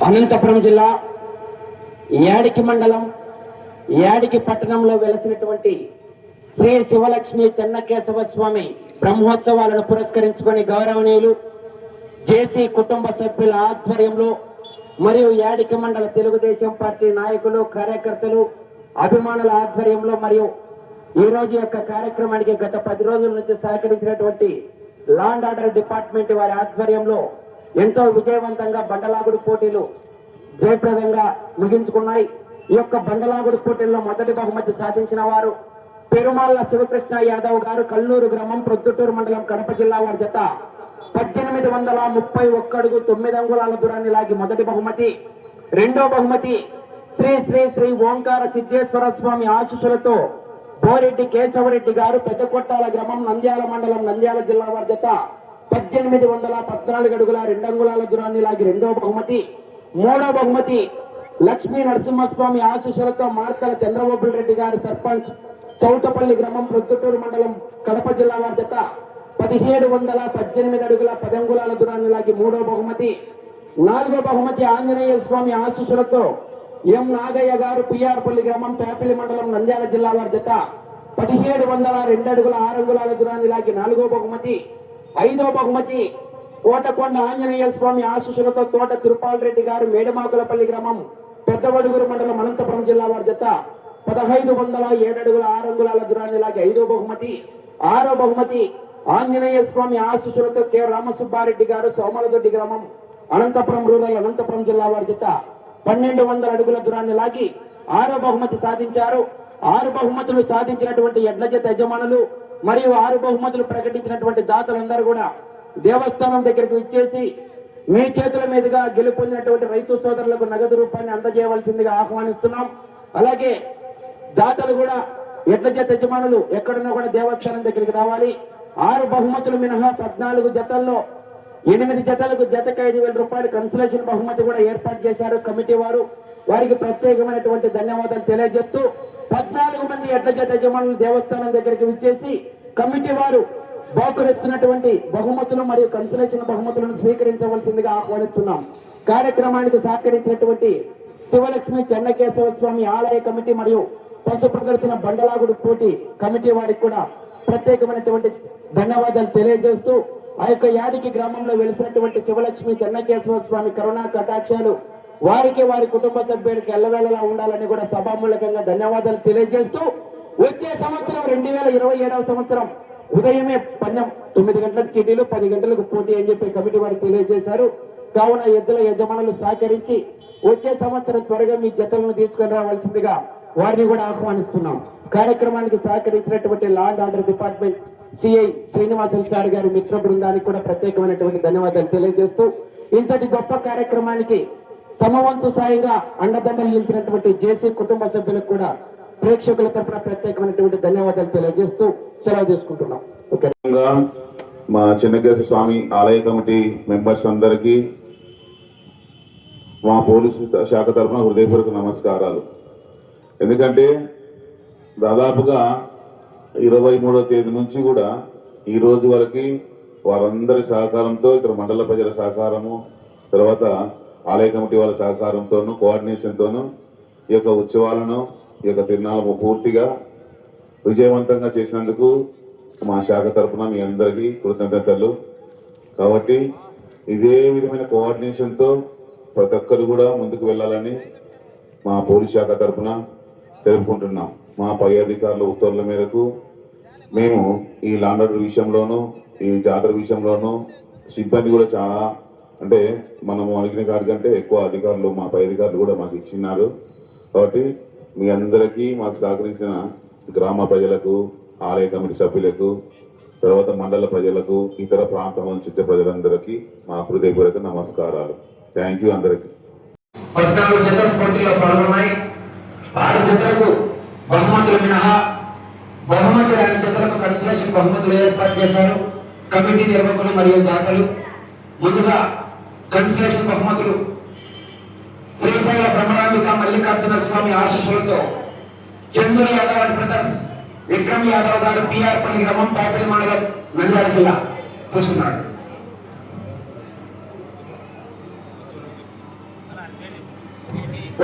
అనంతపురం జిల్లా యాడికి మండలం యాడికి పట్టణంలో వెలసినటువంటి శ్రీ శివలక్ష్మి చెన్నకేశవ స్వామి బ్రహ్మోత్సవాలను పురస్కరించుకొని గౌరవనీయులు జేసీ కుటుంబ సభ్యుల ఆధ్వర్యంలో మరియు యాడికి మండల తెలుగుదేశం పార్టీ నాయకులు కార్యకర్తలు అభిమానుల ఆధ్వర్యంలో మరియు ఈ రోజు యొక్క కార్యక్రమానికి గత 10 రోజుల నుంచి సహకరించినటువంటి లా అండ్ ఆర్డర్ డిపార్ట్మెంట్ వారి ఆధ్వర్యంలో ఎంతో విజయవంతంగా బండలాగుడు పోటీలు జయప్రదంగా ముగించుకున్నాయి. ఈ యొక్క బండలాగుడు పోటీల్లో మొదటి బహుమతి సాధించిన వారు పెరుమాళ్ళ శివకృష్ణ యాదవ్ గారు, కల్లూరు గ్రామం, ప్రొద్దుటూరు మండలం, కడప జిల్లా వారి జత 1831 అడుగు 9 అంగుళాల దూరాన్ని లాగి మొదటి బహుమతి. రెండో బహుమతి శ్రీ శ్రీ శ్రీ ఓంకార సిద్ధేశ్వర స్వామి ఆశీస్సులతో బోరెడ్డి కేశవరెడ్డి గారు, పెద్దకొట్టాల గ్రామం, నంద్యాల మండలం, నంద్యాల జిల్లా వారి జత 1814 అడుగుల 2 అంగుళాల దూరాన్ని లాగి రెండో బహుమతి. మూడో బహుమతి లక్ష్మీ నరసింహస్వామి ఆశీస్సులతో మార్తల చంద్రబాబు రెడ్డి గారు, సర్పంచ్, చౌటపల్లి గ్రామం, ప్రొద్దుటూరు మండలం, కడప జిల్లా వారి జత 1718 అడుగుల 10 అంగుళాల దూరాన్ని లాగి మూడో బహుమతి. నాలుగో బహుమతి ఆంజనేయ స్వామి ఆశీస్సులతో ఎం నాగయ్య గారు, పిఆర్పల్లి గ్రామం, పేపల్లి మండలం, నంద్యాల జిల్లా వారి జత 1702 అడుగుల 6 అంగుళాల దూరాన్ని లాగి నాలుగో బహుమతి. ఐదో బహుమతి కోటకొండ ఆంజనేయ స్వామి ఆశీస్సులతో తోట తిరుపాల్ రెడ్డి గారు, మేడమాకులపల్లి గ్రామం, పెద్దవడుగురు మండలం, అనంతపురం జిల్లా వారి జత 1507 అడుగుల 6 అంగుళాల దూరాన్ని లాగి ఐదో బహుమతి. ఆరో బహుమతి ఆంజనేయ స్వామి ఆశీస్సులతో కె రామసుబ్బారెడ్డి గారు, సోమలదొడ్డి గ్రామం, అనంతపురం రూరల్, అనంతపురం జిల్లా వారి జత 1200 అడుగుల దూరాన్ని లాగి ఆరో బహుమతి సాధించారు. 6 బహుమతులు సాధించినటువంటి ఎడ్ల జత యజమానులు మరియు 6 బహుమతులు ప్రకటించినటువంటి దాతలందరూ కూడా దేవస్థానం దగ్గరికి ఇచ్చేసి మీ చేతుల మీదుగా గెలుపొందినటువంటి రైతు సోదరులకు నగదు రూపాన్ని అందజేయవలసిందిగా ఆహ్వానిస్తున్నాం. అలాగే దాతలు కూడా ఎడ్ల జత యజమానులు ఎక్కడున్నా కూడా దేవస్థానం దగ్గరికి రావాలి. 6 బహుమతులు మినహా 14 జతల్లో 8 జతలకు జతకు 5,000 రూపాయలు కన్సలేషన్ బహుమతి కూడా ఏర్పాటు చేశారు కమిటీ వారు. వారికి ప్రత్యేకమైనటువంటి ధన్యవాదాలు తెలియజేస్తూ 14 మంది ఎడ్ల జత యజమానులు దేవస్థానం దగ్గరికి విచ్చేసి కమిటీ వారు బహుకరిస్తున్నటువంటి బహుమతులు మరియు కన్సలేషన్ బహుమతులను స్వీకరించవలసిందిగా ఆహ్వానిస్తున్నాం. కార్యక్రమానికి సహకరించినటువంటి శివలక్ష్మి చెన్నకేశవ స్వామి ఆలయ కమిటీ మరియు పశు ప్రదర్శన బండలాగుడు పోటీ కమిటీ వారికి కూడా ప్రత్యేకమైనటువంటి ధన్యవాదాలు తెలియజేస్తూ ఆ యొక్క యాడికి గ్రామంలో వెలిసినటువంటి శివలక్ష్మి చెన్నకేశవ స్వామి కరుణా కటాక్షాలు వారికి, వారి కుటుంబ సభ్యులకి ఎల్లవేళలా ఉండాలని కూడా సభామూలకంగా ధన్యవాదాలు తెలియజేస్తూ వచ్చే సంవత్సరం 2027వ సంవత్సరం ఉదయమే పందెం 9 గంటలకు చీటీలు, 10 గంటలకు పోటీ అని చెప్పి కమిటీ వారు తెలియజేశారు. కావున ఎద్దుల యజమానులు సహకరించి వచ్చే సంవత్సరం త్వరగా మీ జతలను తీసుకొని రావాల్సిందిగా వారిని కూడా ఆహ్వానిస్తున్నాం. కార్యక్రమానికి సహకరించినటువంటి law and order department CI Srinivasulu sir గారి మిత్ర బృందానికి కూడా ప్రత్యేకమైనటువంటి ధన్యవాదాలు తెలియజేస్తూ ఇంతటి గొప్ప కార్యక్రమానికి తమ వంతు సాయంగా అండదండలు నిలిచినటువంటి జేసీ కుటుంబ సభ్యులకు కూడా ప్రేక్షకుల తరపున ప్రత్యేకమైనటువంటి ధన్యవాదాలు తెలియజేస్తూ సెలవు తీసుకుంటున్నాం. మా చెన్నకేశవ స్వామి ఆలయ కమిటీ మెంబర్స్ అందరికీ మా పోలీసు శాఖ తరఫున హృదయపూర్వక నమస్కారాలు. ఎందుకంటే దాదాపుగా 23వ తేదీ నుంచి కూడా ఈ రోజు వరకు వారందరి సహకారంతో, ఇక్కడ మండల ప్రజల సహకారము, తర్వాత ఆలయ కమిటీ వాళ్ళ సహకారంతోనూ కోఆర్డినేషన్తోనూ ఈ యొక్క ఉత్సవాలను, ఈ యొక్క తిరునాళ్ళను పూర్తిగా విజయవంతంగా చేసినందుకు మా శాఖ తరఫున మీ అందరికీ కృతజ్ఞతలు. కాబట్టి ఇదే విధమైన కోఆర్డినేషన్తో ప్రతి ఒక్కరు కూడా ముందుకు వెళ్ళాలని మా పోలీస్ శాఖ తరఫున తెలుపుకుంటున్నాం. మా పై అధికారుల ఉత్తర్వుల మేరకు మేము ఈ లాండ్ ఆర్డర్ విషయంలోనూ, ఈ జాతర విషయంలోనూ సిబ్బంది కూడా చాలా, అంటే మనము అడిగిన కాడికంటే ఎక్కువ అధికారులు, మా పై అధికారులు కూడా మాకు ఇచ్చినారు. కాబట్టి మీ అందరికీ మాకు సహకరించిన గ్రామ ప్రజలకు, ఆలయ కమిటీ సభ్యులకు, తర్వాత మండల ప్రజలకు, ఇతర ప్రాంతాల నుంచి వచ్చే ప్రజలందరికీ మా హృదయపూర్వక నమస్కారాలు. థ్యాంక్ యూ అందరికీ. 14 జతల పోటీలో పాల్గొన్నాయి. 6 జతలకు బహుమతులు మినహా బహుమతి రాని జతలకు కన్సలేషన్ బహుమతులు ఏర్పాటు చేశారు కమిటీ నిర్వాహకులు మరియు దాతలు. ముందుగా కన్సలేషన్ బహుమతులు శ్రీశైల బ్రహ్మరాంబిక మల్లికార్జున స్వామి ఆశీస్సులతో చంద్ర యాదవ్ అండ్ బ్రదర్స్ విక్రమ్ యాదవ్ గారు, పిఆర్పల్లి గ్రామం, పేపల్లి మండలం, నంద్యాల జిల్లా తీసుకున్నాడు.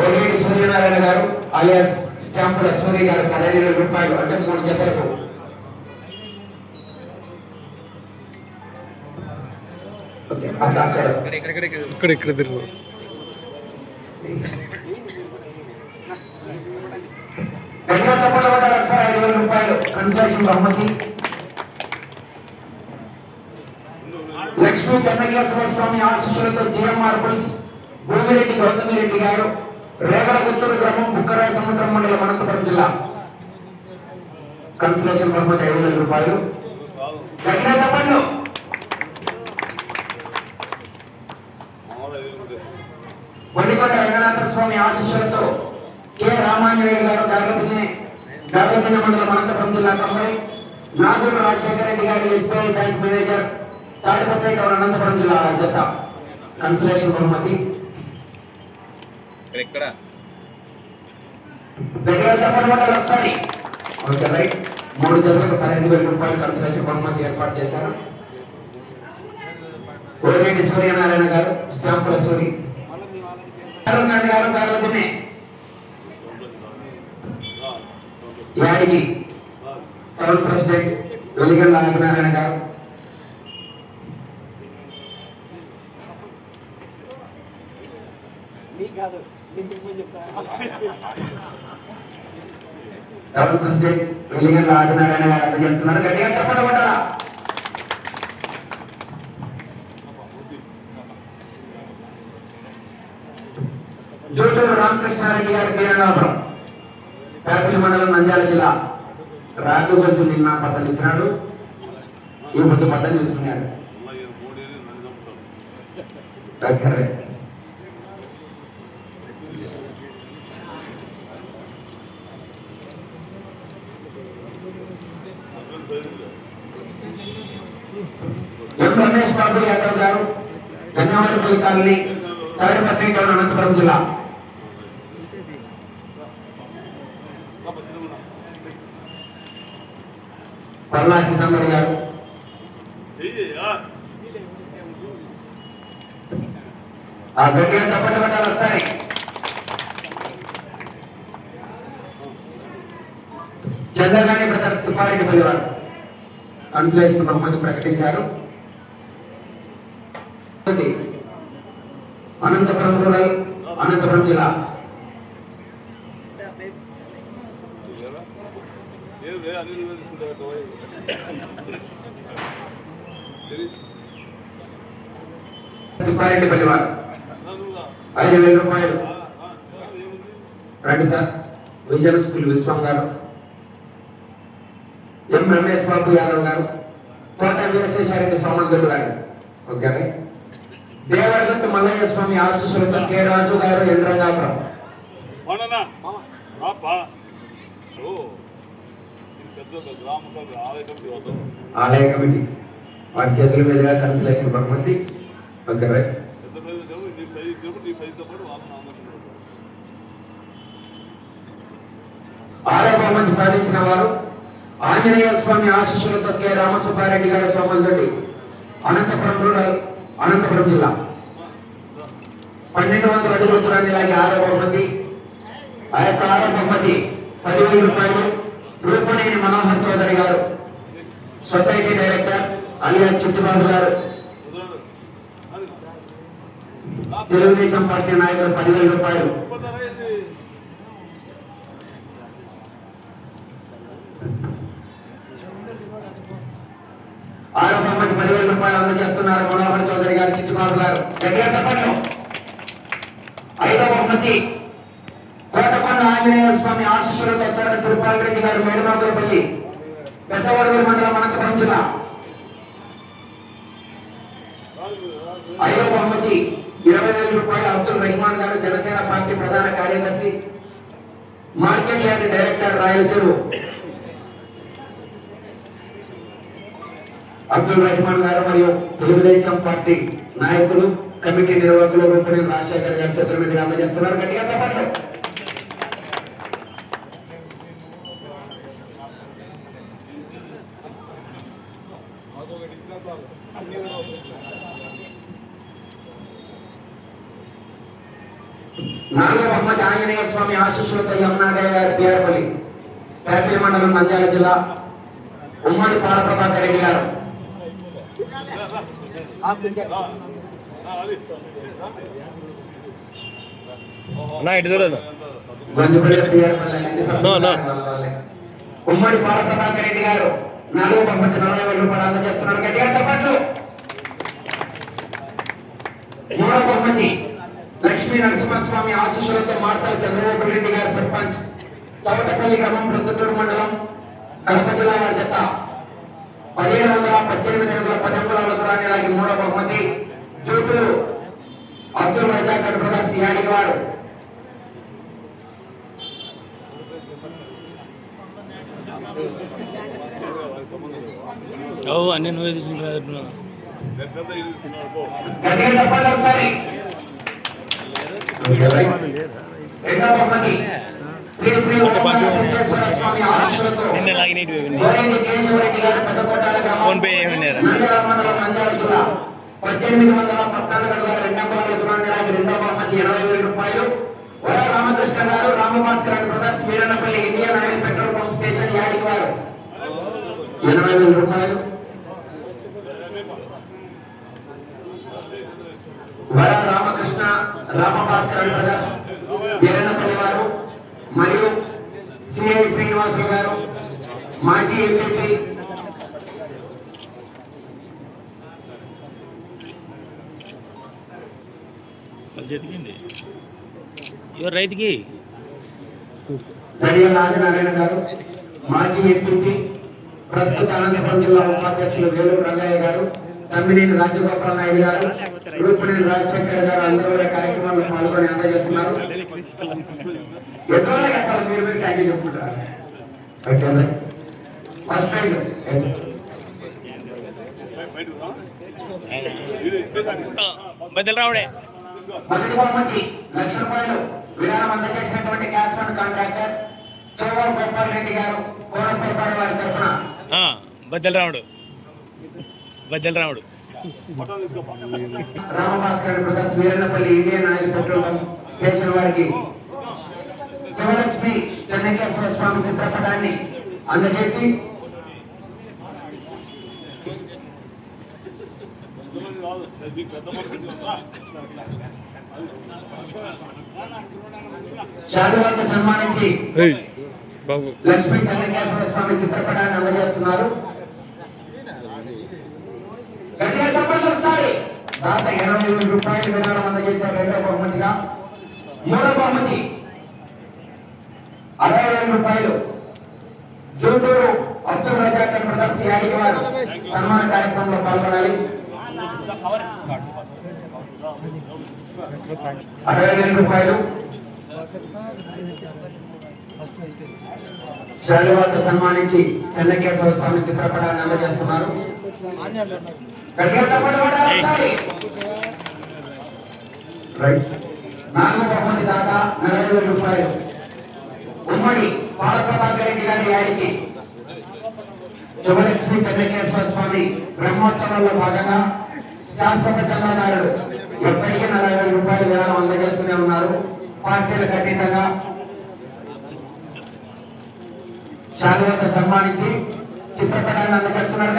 ఓలేటి సూర్యనారాయణ గారు alias స్టాంపుల సూర్య గారు 15,000 రూపాయలు, అంటే 3 జతలకు. ఓకే, అక్కడ ఇక్కడ తిరుగు. గట్టిగా చెప్పలు పడ్డారు సార్. 5,000 రూపాయలు కన్సల్టేషన్ బహుమతి. లక్ష్మీ చెన్నకేశ్వర స్వామి ఆశీస్సులతో జిఎంఆర్ పుల్స్ భూమిరెడ్డి గౌతమిరెడ్డి గారు, రేగల గుత్తూరు గ్రామం, బుక్కరాయ సముద్రం మండలం, అనంతపురం జిల్లా. కన్సల్టేషన్ బహుమతి 5,000 రూపాయలు. గట్టిగా చెప్పండి. వడికొండ రంగనాథ స్వామి ఆశీస్సులతో కె రామాంజనేయ గారు, గార్లదిన్నె మండలం, అనంతపురం జిల్లా. 90 నాగూరు రాజశేఖర రెడ్డి గారు, SBI bank manager, Tadipatri town, Anantapuram జిల్లా. జత కన్సల్టేషన్ బహుమతి. గట్టిగా చెప్పండి ఒకసారి. Okay right. 3 జతలకు 12,000 రూపాయలు కన్సల్టేషన్ బహుమతి ఏర్పాటు చేశారు. ఓలేటి సూర్యనారాయణ గారు, స్టాంపుల సూరి గారు, గార్లదిన్నె యాడికి టౌన్ ప్రెసిడెంట్ వెలిగండ్ల ఆదినారాయణ గారు, టౌన్ ప్రెసిడెంట్ వెలిగండ్ల ఆదినారాయణ గారు అందజేస్తున్నారు. గట్టిగా చెప్పండి కొట్టాలా. జూటూరు రామకృష్ణారెడ్డి గారు, వీరనాపురం, పేపల్లి మండలం, నంద్యాల జిల్లా. రాజు కొంచెం నిన్న పద్దలు ఇచ్చినాడు, ఈ పొద్దు పద్దలు తీసుకున్నాడు. ఎం రమేష్ బాబు యాదవ్ గారు, ధన్యవాదపల్లి కాలనీ, తాడిపత్రి టౌన్, అనంతపురం జిల్లా. పల్లా చిదంబరి గారు, గట్టిగా చెప్పండి పెట్టాలి ఒకసారి. చంద్రగాని బ్రదర్స్ తుపారెడ్డి పల్లివారు కన్సలేషన్ బహుమతి ప్రకటించారు. అనంతపురం రూరల్, అనంతపురం జిల్లా. తుపారెడ్డి పల్లివారు 5,000 రూపాయలు. రండి సార్. విజయన్ స్కూల్ విశ్వం గారు, ఎం రమేష్ బాబు యాదవ్ గారు, కోట వీరశేషారెడ్డి సోమల్దొడ్డు గారు. ఓకే. దేవరగట్టు మల్లయ్య స్వామి ఆశీస్సులతో కె రాజు గారు, యంత్రంగాపురం. ఆలయ కమిటీ వారి చేతుల మీదుగా కన్సలేషన్ బహుమతి. Okay right. 6వ బహుమతి సాధించిన వారు ఆంజనేయ స్వామి ఆశీస్సులతో కె రామసుబ్బారెడ్డి గారు, సోమల్దొడ్డి, అనంతపురం రూరల్, అనంతపురం జిల్లా. 1,200 అడుగుల దూరాన్ని లాగి 6వ బహుమతి. ఆ యొక్క 6వ బహుమతి 10,000 రూపాయలు. రూపనేని మనోహర్ చౌదరి గారు, సొసైటీ డైరెక్టర్, అలియాస్ చిట్టిబాబు గారు, తెలుగుదేశం పార్టీ నాయకులు, 10,000 రూపాయలు. ఆరో బహుమతి 10,000 రూపాయలు అందజేస్తున్నారు మనోహర్ చౌదరి గారు, చిట్టిబాబు గారు. గట్టిగా చెప్పండి. 5వ బహుమతి కోటకొండ ఆంజనేయ స్వామి ఆశీస్సులతో తోట తిరుపాల్ రెడ్డి గారు, మేడమాకులపల్లి, పెద్దవడగూరు మండలం, అనంతపురం జిల్లా. 5వ బహుమతి 20,000 రూపాయలు. అబ్దుల్ రెహమాన్ గారు, జనసేన పార్టీ ప్రధాన కార్యదర్శి, మార్కెట్ యార్డ్ డైరెక్టర్, రాయల చెరువు. అబ్దుల్ రెహమాన్ గారు మరియు తెలుగుదేశం పార్టీ నాయకులు, కమిటీ నిర్వాహకులు రూపనేని రాజశేఖర్ గారి చేతుల మీదుగా అందజేస్తున్నారు. గట్టిగా చెప్పండి. నాలుగో బహుమతి ఆంజనేయ స్వామి ఆశీస్సులతో యమునాగయ్య గారు పిఆర్పల్లి పేపల్లి మండలం నంద్యాల జిల్లా. ఉమ్మడి పాలప్రభాకర్ రెడ్డి గారు. గంజుపల్లి పిఆర్పల్లి ఉమ్మడి పాలప్రభాకర్ రెడ్డి గారు నాలుగో బహుమతి 40,000 రూపాయలు అందజేస్తున్నారు. గట్టిగా చెప్పట్లు. మూడో బహుమతి లక్ష్మీ నరసింహస్వామి ఆశీస్సులతో మార్తల చంద్రబాబు రెడ్డి గారు సర్పంచ్ చౌటపల్లి గ్రామం ప్రొద్దుటూరు మండలం కడప జిల్లా వారి జత 1718 అడుగుల 10 అంగుళాల దూరాన్ని లాగి మూడో బహుమతి చూటూరు అబ్దుల్ రజాక్ బ్రదర్స్ యాడికి వారు. అన్నీ నువ్వే తీసుకుంటున్నా. ఒకసారి రెండో బహుమతి శ్రీ శ్రీ ఓంకారేశ్వర స్వామి ఆశీస్సులతో గోరేని కేశవరెడ్డి గారు పెద్దకోటాల గ్రామం నంద్యాల మండలం నంద్యాల జిల్లా 1814 అడుగుల 2 అంగుళాల దూరాన్ని లాగి రెండో బహుమతి 20,000 రూపాయలు. వర రామకృష్ణ గారు Ramabhaskar brothers Veerannapalli Indian Oil petrol pump station Yadiki వారు 80,000 రూపాయలు. వర రామకృష్ణ రామభాస్కర్ బ్రదర్స్ వీరన్నపల్లి వారు మరియు సిఐ శ్రీనివాసులు గారు మాజీ ఎంపీ రైతుకి దడియ రాజనారాయణ గారు మాజీ ఎంపీ ప్రస్తుత అనంతపురం జిల్లా ఉపాధ్యక్షులు వేలూరు రంగయ్య గారు, తమ్మినేని రాజగోపాల్ నాయుడు గారు, రూపునేని రాజశేఖర్ గారు అందరూ కూడా కార్యక్రమంలో పాల్గొని అందజేస్తున్నారు. ఎదురుగా చెప్పాలి, మీరు మీరు ట్యాంక్ చెప్పుకుంటారు. ఫస్ట్ ప్రైజ్ బదిలరావుడే మొదటి బహుమతి 1,00,000 రూపాయలు విరాళం అందజేసినటువంటి గ్యాస్ ఫండ్ కాంట్రాక్టర్ చౌవా గోపాల్ రెడ్డి గారు కోనపల్లిపాడు వారి తరఫున బద్దలరాముడు Ramabhaskar brothers Veerannapalli Indian Oil petrol pump station వారికి శివలక్ష్మి చెన్నకేశ్వర స్వామి చిత్రపటాన్ని అందజేసి శాలువాతో సన్మానించి లక్ష్మీ చెన్నకేశ్వర స్వామి చిత్రపటాన్ని అందజేస్తున్నారు. దాత 20,000 రూపాయలు విరాళం అందజేశారు. రెండో బహుమతిగా. మూడో బహుమతి 60,000 రూపాయలు జూటూరు అబ్దుల్ రజాక్ బ్రదర్స్ యాడికి వారు సన్మాన కార్యక్రమంలో పాల్గొనాలి. 60,000 రూపాయలు శాలువాతో సన్మానించి చెన్నకేశ్వర స్వామి చిత్రపటాన్ని అందజేస్తున్నారు. నాలుగో బహుమతి దాకా 40,000 రూపాయలు ఉమ్మడి పాలప్రభాకర్ రెడ్డి గారి యాడికి శివలక్ష్మి చెన్నకేశ్వర స్వామి బ్రహ్మోత్సవాల్లో భాగంగా శాశ్వత చందాదారుడు ఎప్పటికీ 40,000 రూపాయలు విరాళం అందజేస్తూనే ఉన్నారు. పార్టీలకు అతీతంగా శాలువాతో సన్మానించి చిత్రపటాన్ని అందజేస్తున్నారు.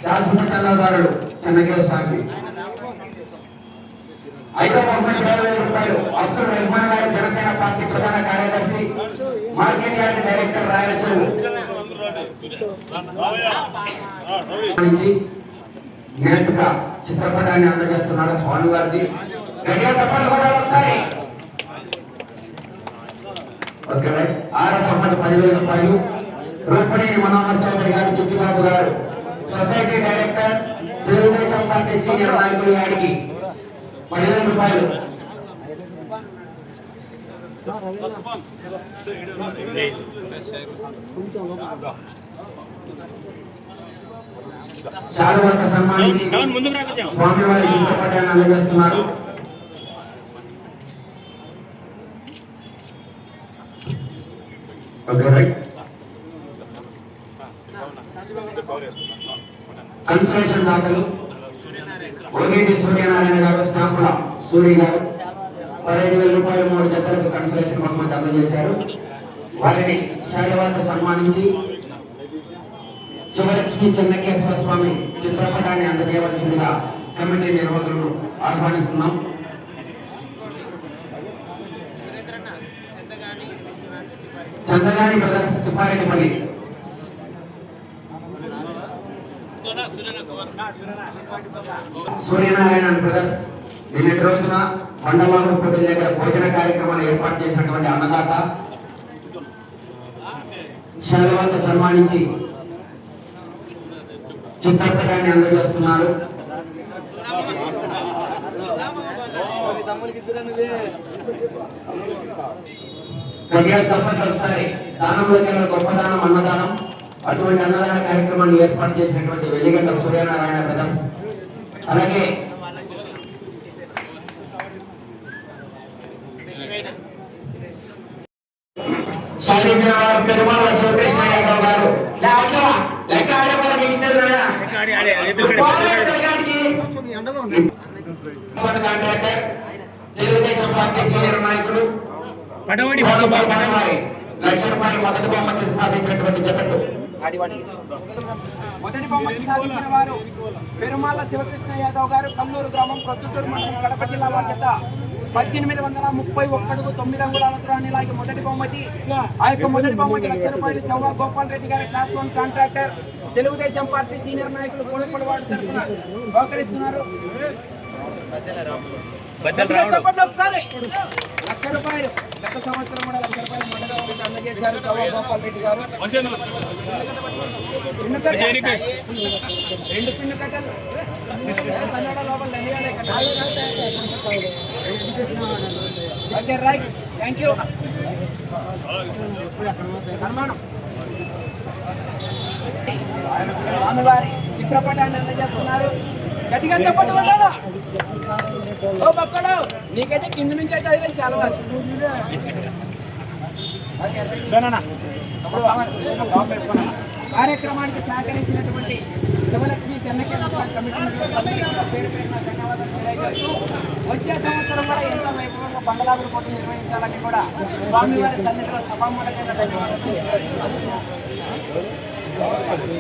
శాశ్వత చందాదారుడు చెన్నకేశ్వర స్వామి. ఐదో బహుమతి 20,000 రూపాయలు అబ్దుల్ రెహమాన్ గారు జనసేన పార్టీ ప్రధాన కార్యదర్శి మార్కెట్ యార్డ్ డైరెక్టర్ రాయలచెరువు నేర్పుగా చిత్రపటాన్ని అందజేస్తున్నారు స్వామి వారిది. ఒకసారి ఆరో బహుమతి 10,000 రూపాయలు రూపనేని మనోహర్ చౌదరి గారు చిట్టిబాబు గారు society director Telugu Desam party senior నాయకులు యాడికి 10,000 రూపాయలు. శాలువాతో సన్మానించి స్వామివారి చిత్రపటాన్ని అందజేస్తున్నారు. కన్సలేషన్ దాతలు ఓగేటి సూర్యనారాయణ గారు, స్టాంపుల సూర్య గారు, 15,000 రూపాయలు 3 జతలకు కన్సలేషన్ బహుమతి అందజేశారు. వారిని శాలువాతో సన్మానించి శివలక్ష్మి చెన్నకేశ్వర స్వామి చిత్రపటాన్ని అందజేయవలసిందిగా కమిటీ నిర్వాహకులను ఆహ్వానిస్తున్నాం. చందగాని బ్రదర్స్ తిప్పారెడ్డిపల్లి సూర్యనారాయణ బ్రదర్స్ నిన్నటి రోజున మండలంలో పోటీ దగ్గర భోజన కార్యక్రమాలు ఏర్పాటు చేసినటువంటి అన్నదాత శాలువాతో సన్మానించి చిత్రపటాన్ని అందజేస్తున్నారు. గడియాల తప్పట్లు ఒకసారి దానంలోకి గొప్ప దానం అన్నదానం. అటువంటి అన్నదాన కార్యక్రమాన్ని ఏర్పాటు చేసినటువంటి వెల్లిగంట సూర్యనారాయణ బ్రదర్స్, అలాగే సాధించిన వారు పెరుమాళ్ళ శివకృష్ణ యాదవ్ గారు. కాంట్రాక్టర్ తెలుగుదేశం పార్టీ సీనియర్ నాయకుడు ₹1,00,000 మొదటి బహుమతి సాధించినటువంటి జతకు మొదటి బహుమతి సాధించిన వారు పెరుమాళ్ళ శివకృష్ణ యాదవ్ గారు, కల్లూరు గ్రామం, ప్రొద్దుటూరు మండలం, కడప జిల్లా వారి జత 1831 అంగుళాల దూరాన్ని లాగి మొదటి బహుమతి. ఆ యొక్క మొదటి బహుమతి ₹1,00,000 చౌవా గోపాల్ రెడ్డి గారు, class 1 contractor, Telugu Desam party senior నాయకులు కోడపల్లి వారి తరఫున సహకరిస్తున్నారు. ఒకసారి ₹1,00,000 గత సంవత్సరం కూడా ₹1,00,000 మొదటి బహుమతి అందజేశారు చౌవా గోపాల్ రెడ్డి గారు. 2 పిన్ను కట్టలు ఓకే రైట్, థ్యాంక్ యూ. సన్మానం స్వామివారి చిత్రపటాన్ని అందజేస్తున్నారు. గట్టిగా చెప్పండి కదా. ఓ పక్కడు నీకైతే కింద నుంచి అయితే అది చాలా కార్యక్రమానికి సహకరించినటువంటి శివలక్ష్మి చెన్నకేశ్వర కమిటీ పేరు పేరున ధన్యవాదాలు తెలియజేస్తూ వచ్చే సంవత్సరం కూడా ఎంతో వైభవంగా బండలాగుల పోటీ నిర్వహించాలని కూడా స్వామివారి సన్నిధిలో సభామూలకంగా ధన్యవాదాలు తెలియజేస్తున్నాను.